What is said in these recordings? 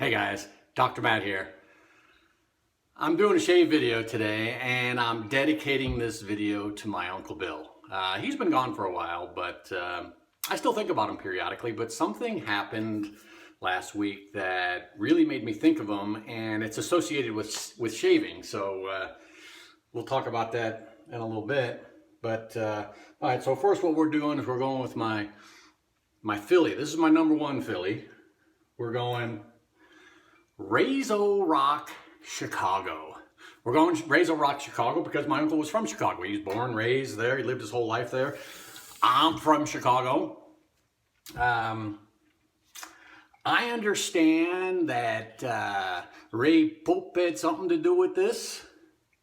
Hey guys, Dr. Matt here. I'm doing a shave video today and I'm dedicating this video to my Uncle Bill. He's been gone for a while, but I still think about him periodically, but something happened last week that really made me think of him, and it's associated with shaving. So we'll talk about that in a little bit. But all right, so first what we're doing is we're going with my filly. This is my number one filly. We're going Razorock, Chicago. We're going Razorock, Chicago because my uncle was from Chicago. He was born, raised there. He lived his whole life there. I'm from Chicago. I understand that Ray Pope had something to do with this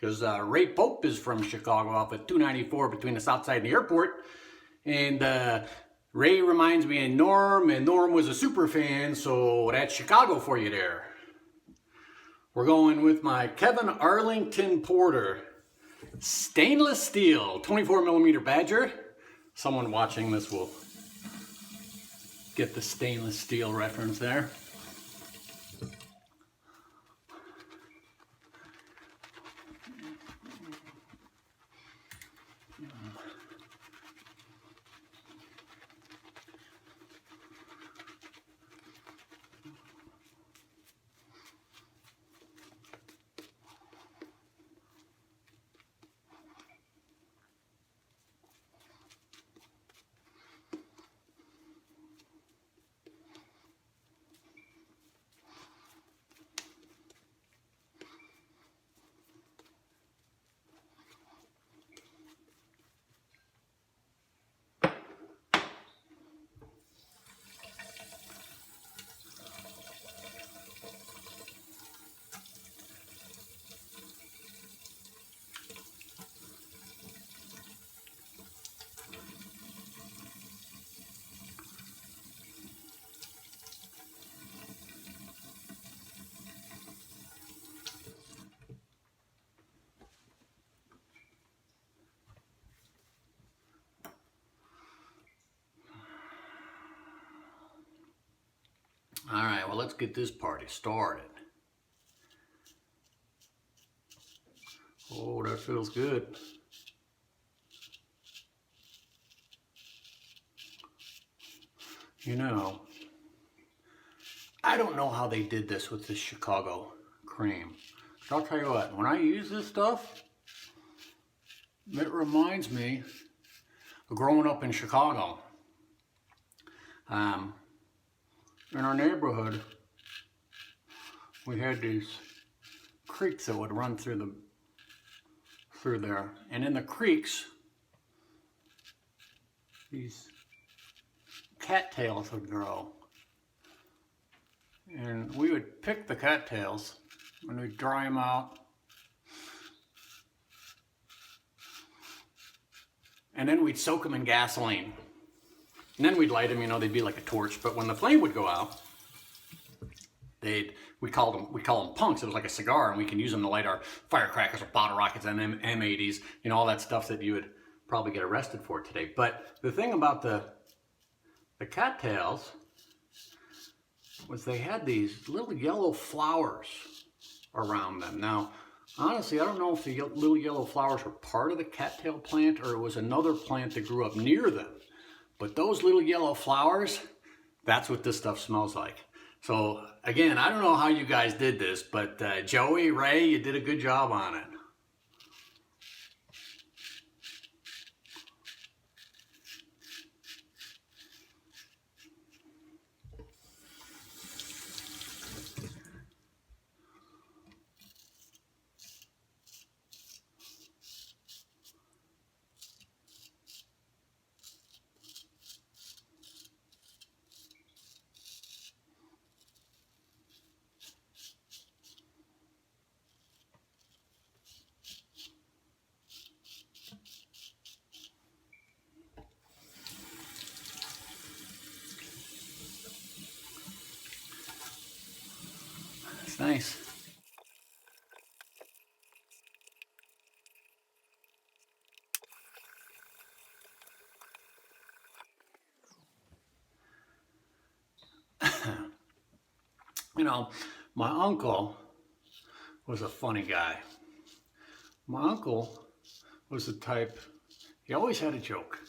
because Ray Pope is from Chicago off at 294 between the south side and the airport. And Ray reminds me of Norm, and Norm was a super fan, so that's Chicago for you there. We're going with my Kevin Arlington Porter, stainless steel, 24 millimeter Badger. Someone watching this will get the stainless steel reference there. All right, well, let's get this party started. Oh, that feels good. You know, I don't know how they did this with this Chicago cream. But I'll tell you what, when I use this stuff, it reminds me of growing up in Chicago. In our neighborhood, we had these creeks that would run through there, and in the creeks, these cattails would grow, and we would pick the cattails and we'd dry them out, and then we'd soak them in gasoline. And then we'd light them, you know, they'd be like a torch. But when the flame would go out, we call them punks. It was like a cigar, and we can use them to light our firecrackers or bottle rockets and M80s, you know, all that stuff that you would probably get arrested for today. But the thing about the cattails was they had these little yellow flowers around them. Now, honestly, I don't know if the little yellow flowers were part of the cattail plant or it was another plant that grew up near them. But those little yellow flowers, that's what this stuff smells like. So again, I don't know how you guys did this, but Joey, Ray, you did a good job on it. It's nice. You know, my uncle was a funny guy. My uncle was the type, he always had a joke.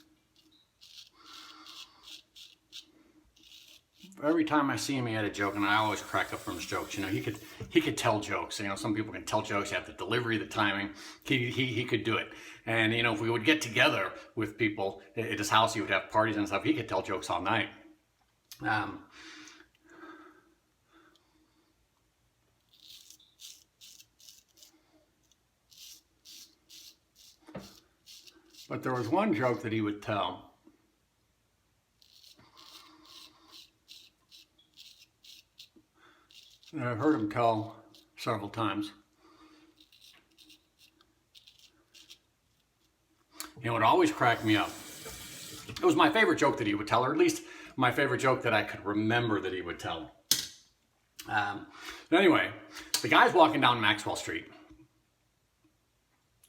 Every time I see him, he had a joke, and I always crack up from his jokes. You know, he could tell jokes. You know, some people can tell jokes. You have the delivery, the timing. He could do it. And you know, if we would get together with people at his house, he would have parties and stuff. He could tell jokes all night. But there was one joke that he would tell. And I've heard him tell several times. And it would always crack me up. It was my favorite joke that he would tell, or at least my favorite joke that I could remember that he would tell. Anyway, the guy's walking down Maxwell Street.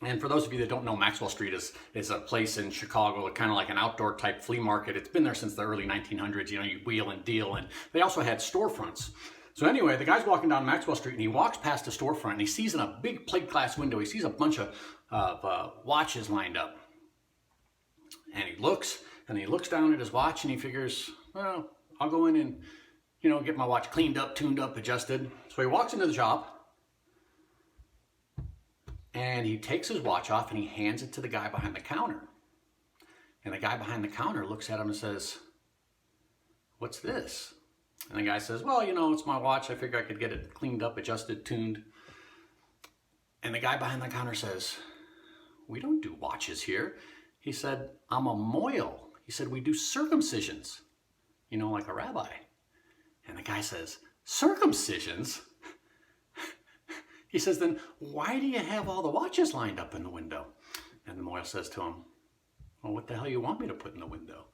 And for those of you that don't know, Maxwell Street is a place in Chicago, kind of like an outdoor type flea market. It's been there since the early 1900s. You know, you wheel and deal, and they also had storefronts. So anyway, the guy's walking down Maxwell Street, and he walks past a storefront, and he sees in a big plate glass window, he sees a bunch of watches lined up. And he looks down at his watch, and he figures, well, I'll go in and, you know, get my watch cleaned up, tuned up, adjusted. So he walks into the shop, and he takes his watch off, and he hands it to the guy behind the counter. And the guy behind the counter looks at him and says, "What's this?" And the guy says, "Well, you know, it's my watch. I figure I could get it cleaned up, adjusted, tuned." And the guy behind the counter says, "We don't do watches here." He said, "I'm a moil." He said, "We do circumcisions, you know, like a rabbi." And the guy says, "Circumcisions?" He says, "Then why do you have all the watches lined up in the window?" And the moil says to him, "Well, what the hell you want me to put in the window?"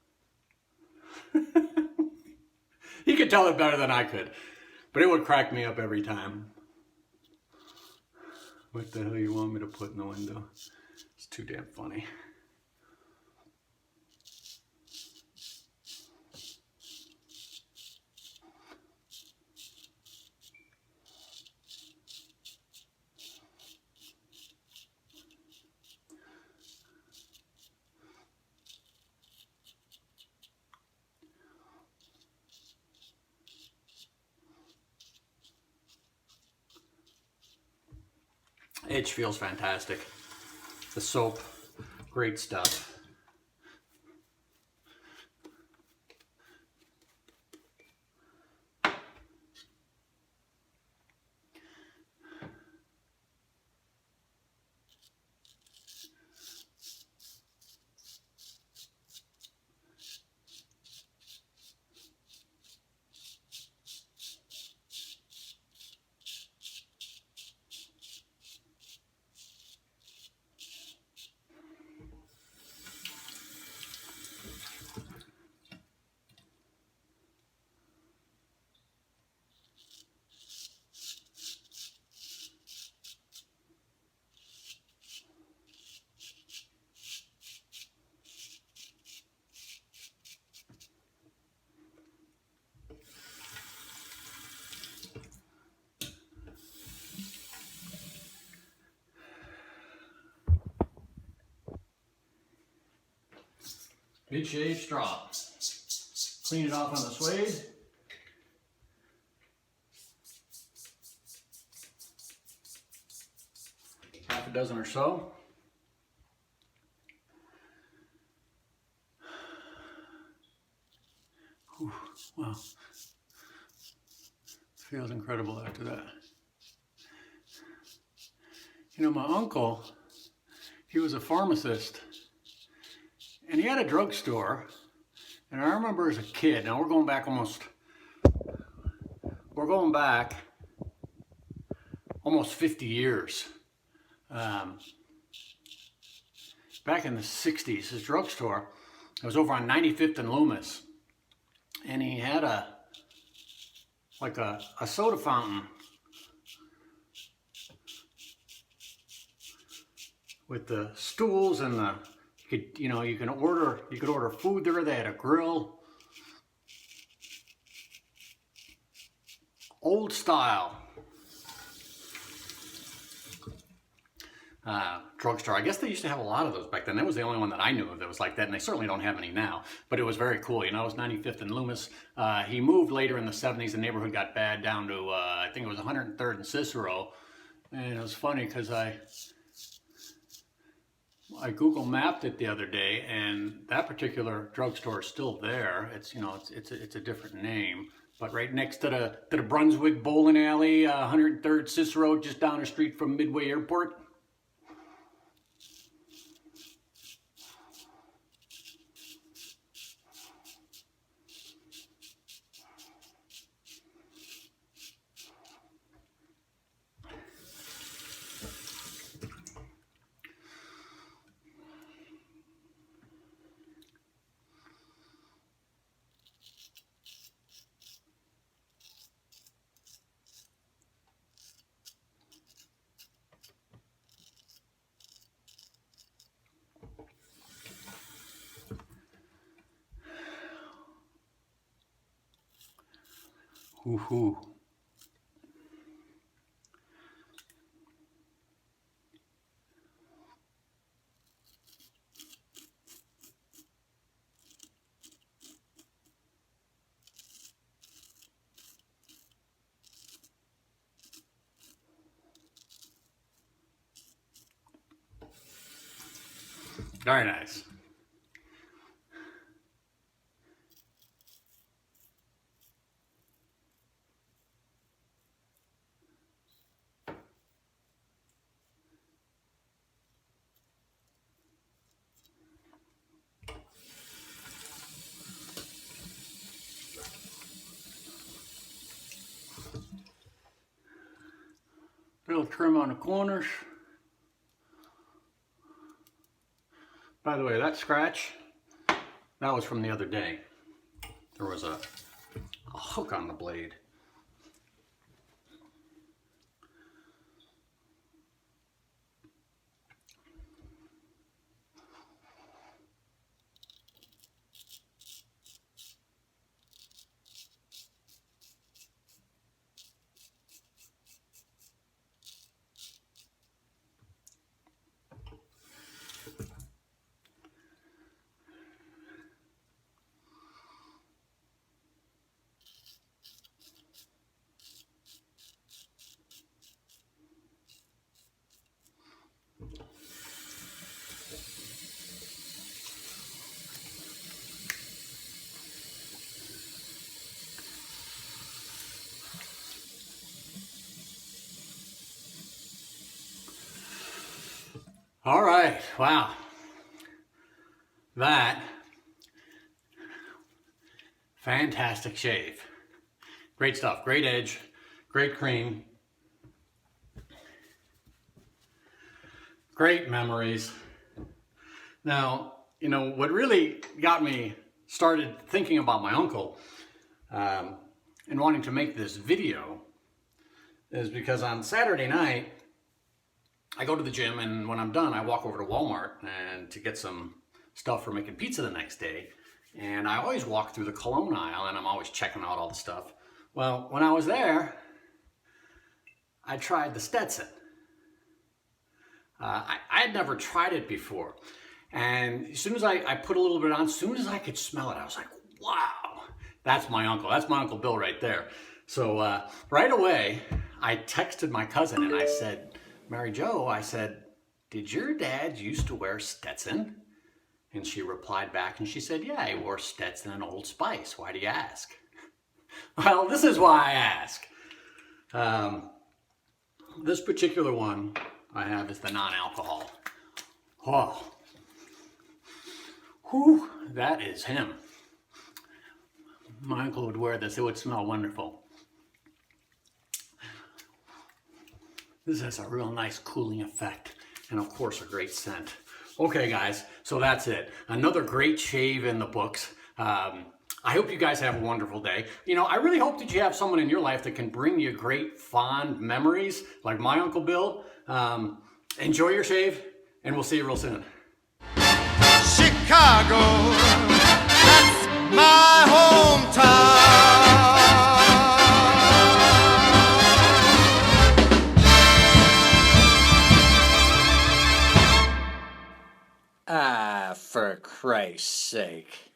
He could tell it better than I could, but it would crack me up every time. What the hell you want me to put in the window? It's too damn funny. Itch feels fantastic. The soap, great stuff. Mid-shade straw. Clean it off on the suede. Half a dozen or so. Whew, wow. Feels incredible after that. You know, my uncle, he was a pharmacist. And he had a drugstore, and I remember as a kid, now we're going back almost 50 years. Back in the 60s, his drugstore, it was over on 95th and Loomis, and he had a soda fountain with the stools and the, you could order food there. They had a grill. old style drugstore. I guess they used to have a lot of those back then. That was the only one that I knew of that was like that, and they certainly don't have any now. But it was very cool. You know, it was 95th and Loomis. He moved later in the 70s. The neighborhood got bad down to, I think it was 103rd and Cicero. And it was funny because I Google mapped it the other day, and that particular drugstore is still there. It's, you know, it's a different name, but right next to the Brunswick Bowling Alley, 103rd Cicero, just down the street from Midway Airport. Woohoo. Very nice. Little trim on the corners. By the way, that scratch, that was from the other day. There was a hook on the blade. All right, wow. That, fantastic shave. Great stuff, great edge, great cream. Great memories. Now, you know, what really got me started thinking about my uncle and wanting to make this video is because on Saturday night, I go to the gym, and when I'm done, I walk over to Walmart and to get some stuff for making pizza the next day. And I always walk through the cologne aisle, and I'm always checking out all the stuff. Well, when I was there, I tried the Stetson. I had never tried it before. And as soon as I put a little bit on, as soon as I could smell it, I was like, wow, that's my uncle. That's my Uncle Bill right there. So right away, I texted my cousin and I said, Mary Jo, I said, did your dad used to wear Stetson? And she replied back and she said, yeah, he wore Stetson and Old Spice. Why do you ask? Well, this is why I ask. This particular one I have is the non-alcohol. Oh, whew, that is him. My uncle would wear this, it would smell wonderful. This has a real nice cooling effect, and of course a great scent. Okay guys, so that's it. Another great shave in the books. I hope you guys have a wonderful day. You know, I really hope that you have someone in your life that can bring you great fond memories, like my Uncle Bill. Enjoy your shave, and we'll see you real soon. Chicago, that's my hometown. For Christ's sake.